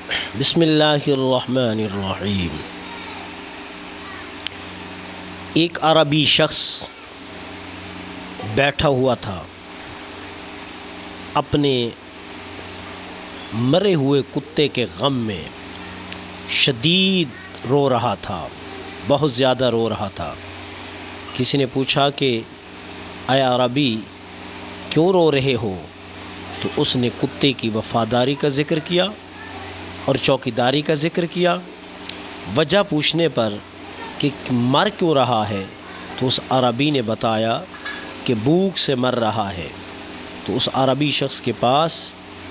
بسم اللہ الرحمن الرحیم۔ ایک عربی شخص بیٹھا ہوا تھا، اپنے مرے ہوئے کتے کے غم میں شدید رو رہا تھا، بہت زیادہ رو رہا تھا۔ کسی نے پوچھا کہ اے عربی کیوں رو رہے ہو؟ تو اس نے کتے کی وفاداری کا ذکر کیا اور چوکیداری کا ذکر کیا۔ وجہ پوچھنے پر کہ مر کیوں رہا ہے تو اس عربی نے بتایا کہ بھوک سے مر رہا ہے۔ تو اس عربی شخص کے پاس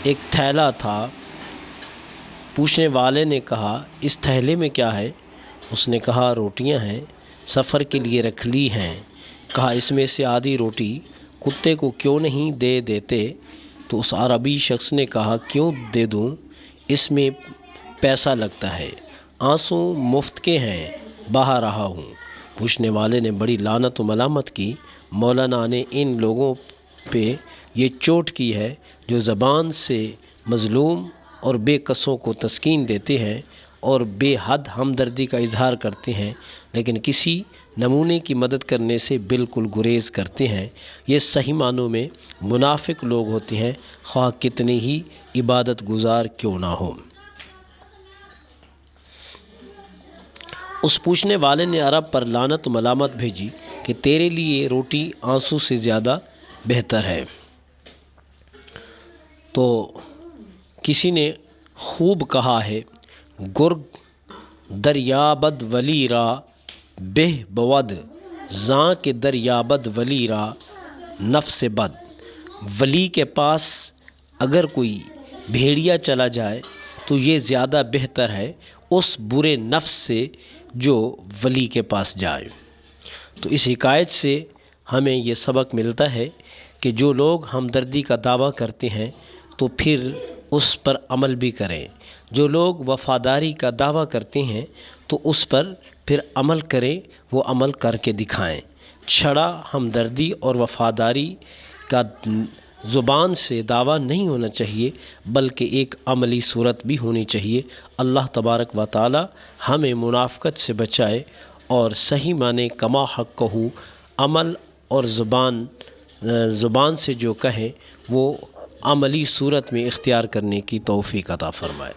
ایک تھیلا تھا۔ پوچھنے والے نے کہا اس تھیلے میں کیا ہے؟ اس نے کہا روٹیاں ہیں، سفر کے لیے رکھ لی ہیں۔ کہا اس میں سے آدھی روٹی کتے کو کیوں نہیں دے دیتے؟ تو اس عربی شخص نے کہا کیوں دے دوں، اس میں پیسہ لگتا ہے، آنسو مفت کے ہیں، بہا رہا ہوں۔ پوچھنے والے نے بڑی لعنت و ملامت کی۔ مولانا نے ان لوگوں پہ یہ چوٹ کی ہے جو زبان سے مظلوم اور بے کسوں کو تسکین دیتے ہیں اور بے حد ہمدردی کا اظہار کرتے ہیں، لیکن کسی نمونے کی مدد کرنے سے بالکل گریز کرتے ہیں۔ یہ صحیح معنوں میں منافق لوگ ہوتے ہیں، خواہ کتنے ہی عبادت گزار کیوں نہ ہوں۔ اس پوچھنے والے نے عرب پر لعنت و ملامت بھیجی کہ تیرے لیے روٹی آنسو سے زیادہ بہتر ہے۔ تو کسی نے خوب کہا ہے گرگ دریابد ولی را بہ بود، زاں کے دریابد ولی را نفس بد۔ ولی کے پاس اگر کوئی بھیڑیا چلا جائے تو یہ زیادہ بہتر ہے اس برے نفس سے جو ولی کے پاس جائے۔ تو اس حکایت سے ہمیں یہ سبق ملتا ہے کہ جو لوگ ہمدردی کا دعویٰ کرتے ہیں تو پھر اس پر عمل بھی کریں، جو لوگ وفاداری کا دعویٰ کرتے ہیں تو اس پر پھر عمل کریں، وہ عمل کر کے دکھائیں۔ چھڑا ہمدردی اور وفاداری کا زبان سے دعویٰ نہیں ہونا چاہیے، بلکہ ایک عملی صورت بھی ہونی چاہیے۔ اللہ تبارک و تعالی ہمیں منافقت سے بچائے اور صحیح معنی کما حق کہو، عمل اور زبان سے جو کہیں وہ عملی صورت میں اختیار کرنے کی توفیق عطا فرمائے۔